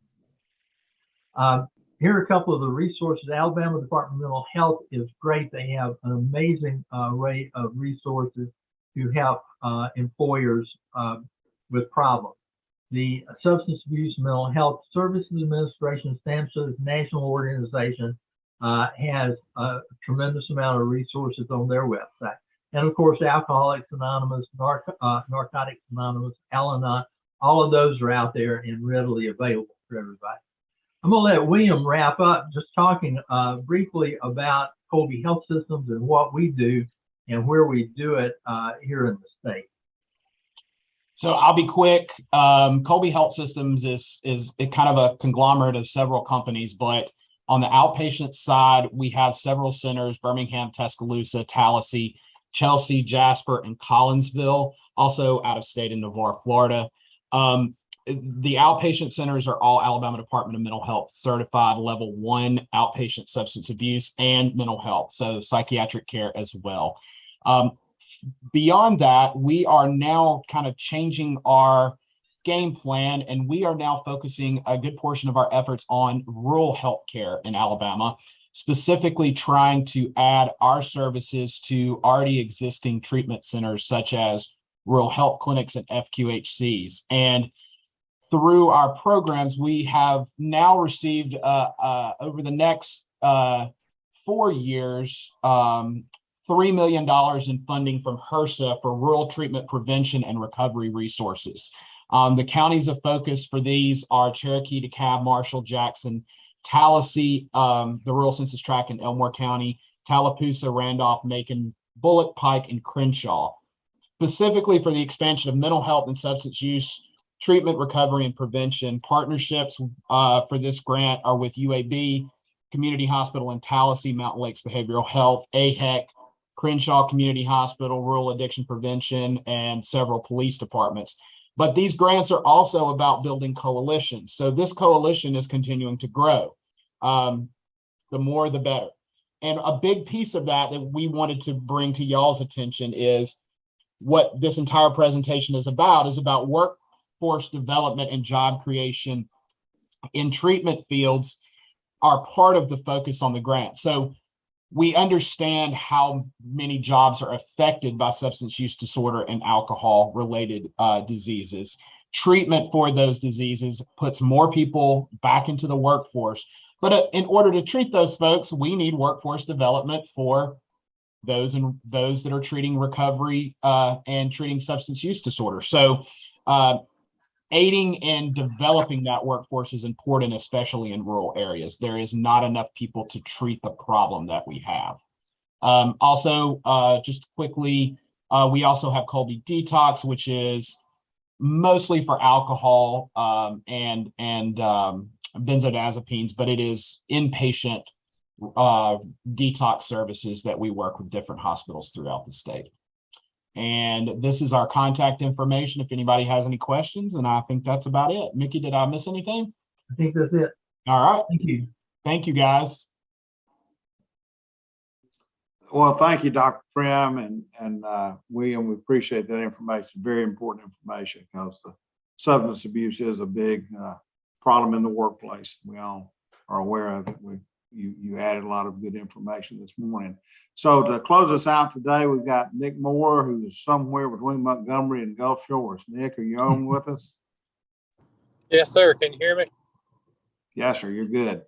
Here are a couple of the resources. Alabama Department of Mental Health is great. They have an amazing array of resources to help employers with problems. The Substance Abuse Mental Health Services Administration, SAMHSA's national organization, has a tremendous amount of resources on their website. And of course, Alcoholics Anonymous, Narcotics Anonymous, Al-Anon, all of those are out there and readily available for everybody. I'm going to let William wrap up just talking briefly about Colby Health Systems and what we do and where we do it here in the state. So I'll be quick. Colby Health Systems is kind of a conglomerate of several companies, but on the outpatient side, we have several centers: Birmingham, Tuscaloosa, Tallahassee, Chelsea, Jasper, and Collinsville, also out of state in Navarre, Florida. The outpatient centers are all Alabama Department of Mental Health certified level 1 outpatient substance abuse and mental health, so psychiatric care as well. Beyond that, we are now kind of changing our game plan, and we are now focusing a good portion of our efforts on rural health care in Alabama, specifically trying to add our services to already existing treatment centers such as rural health clinics and FQHCs. And through our programs, we have now received over the next 4 years, $3 million in funding from HRSA for rural treatment prevention and recovery resources. The counties of focus for these are Cherokee, DeKalb, Marshall, Jackson, Tallahassee, the rural census tract in Elmore County, Tallapoosa, Randolph, Macon, Bullock, Pike, and Crenshaw, specifically for the expansion of mental health and substance use treatment, recovery, and prevention. Partnerships for this grant are with UAB, Community Hospital in Tallahassee, Mountain Lakes Behavioral Health, AHEC, Crenshaw Community Hospital, Rural Addiction Prevention, and several police departments. But these grants are also about building coalitions. So this coalition is continuing to grow. The more, the better. And a big piece of that we wanted to bring to y'all's attention is what this entire presentation is about workforce development and job creation in treatment fields are part of the focus on the grant. So we understand how many jobs are affected by substance use disorder and alcohol related diseases. Treatment for those diseases puts more people back into the workforce. But in order to treat those folks, we need workforce development for those that are treating recovery and treating substance use disorder. So aiding in developing that workforce is important, especially in rural areas. There is not enough people to treat the problem that we have. Also, just quickly, we also have Colby Detox, which is mostly for alcohol and benzodiazepines, but it is inpatient detox services that we work with different hospitals throughout the state. And this is our contact information if anybody has any questions, and I think that's about it. Mickey, did I miss anything? I think that's it. All right. Thank you. Thank you, guys. Well, thank you, Dr. Prim and William. We appreciate that information. Very important information, because substance abuse is a big problem in the workplace. We all are aware of it. You added a lot of good information this morning. So to close us out today, we've got Nick Moore, who is somewhere between Montgomery and Gulf Shores. Nick, are you on with us? Yes, sir. Can you hear me? Yes, sir. You're good.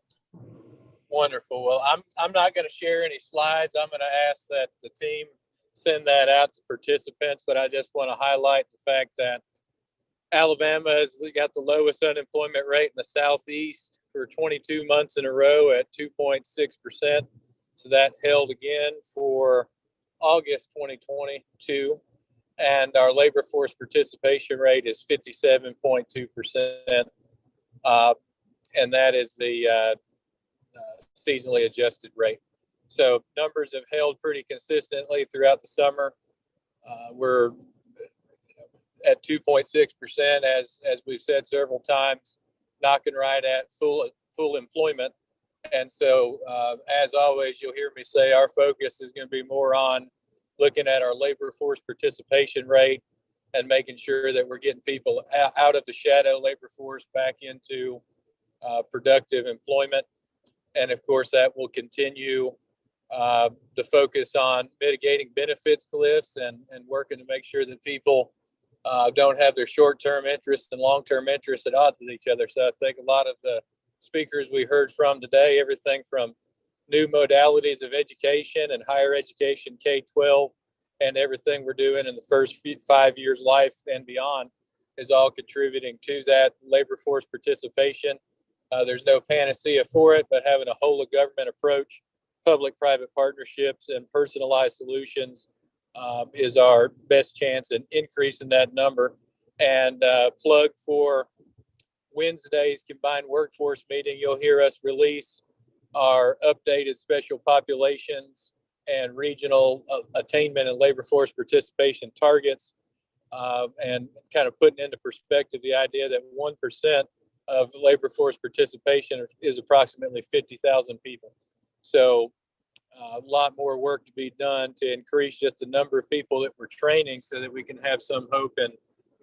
Wonderful. Well, I'm not going to share any slides. I'm going to ask that the team send that out to participants, but I just want to highlight the fact that Alabama has got the lowest unemployment rate in the Southeast for 22 months in a row at 2.6%. So that held again for August 2022. And our labor force participation rate is 57.2%. And that is the seasonally adjusted rate. So numbers have held pretty consistently throughout the summer. We're at 2.6%, as we've said several times, knocking right at full employment. And so, as always, you'll hear me say our focus is going to be more on looking at our labor force participation rate and making sure that we're getting people out of the shadow labor force back into productive employment. And of course, that will continue the focus on mitigating benefits cliffs and working to make sure that people don't have their short-term interests and long-term interests at odds with each other. So I think a lot of the speakers we heard from today, everything from new modalities of education and higher education, K-12, and everything we're doing in the first 5 years life and beyond is all contributing to that labor force participation. There's no panacea for it, but having a whole of government approach, public-private partnerships, and personalized solutions is our best chance in increasing that number. And plug for Wednesday's combined workforce meeting, you'll hear us release our updated special populations and regional attainment and labor force participation targets, and kind of putting into perspective the idea that 1% of labor force participation is approximately 50,000 people. So a lot more work to be done to increase just the number of people that we're training so that we can have some hope in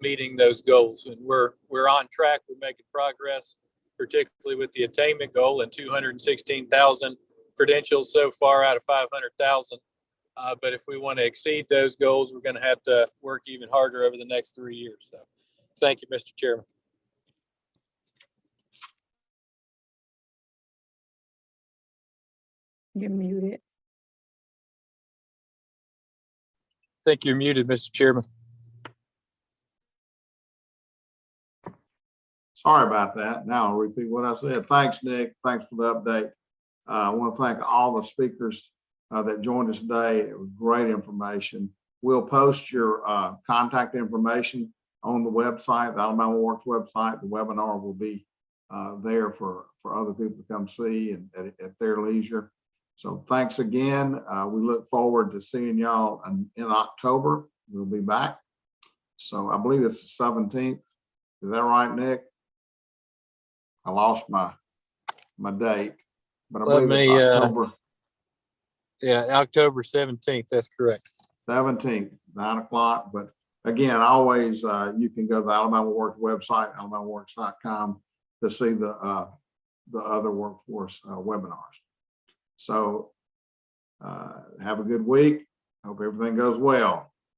meeting those goals. And we're on track. We're making progress, particularly with the attainment goal and 216,000 credentials so far out of 500,000. But if we want to exceed those goals, we're going to have to work even harder over the next 3 years. So thank you, Mr. Chairman. You're muted. I think you're muted, Mr. Chairman. Sorry about that. Now I'll repeat what I said. Thanks, Nick. Thanks for the update. I want to thank all the speakers that joined us today. It was great information. We'll post your contact information on the website, the AlabamaWorks website. The webinar will be there for other people to come see and at their leisure. So thanks again. We look forward to seeing y'all in October. We'll be back. So I believe it's the 17th. Is that right, Nick? I lost my date, but I believe it's October. Yeah, October 17th. That's correct. 17th, 9 o'clock. But again, always you can go to the AlabamaWorks website, alabamaworks.com, to see the other workforce webinars. So have a good week. Hope everything goes well.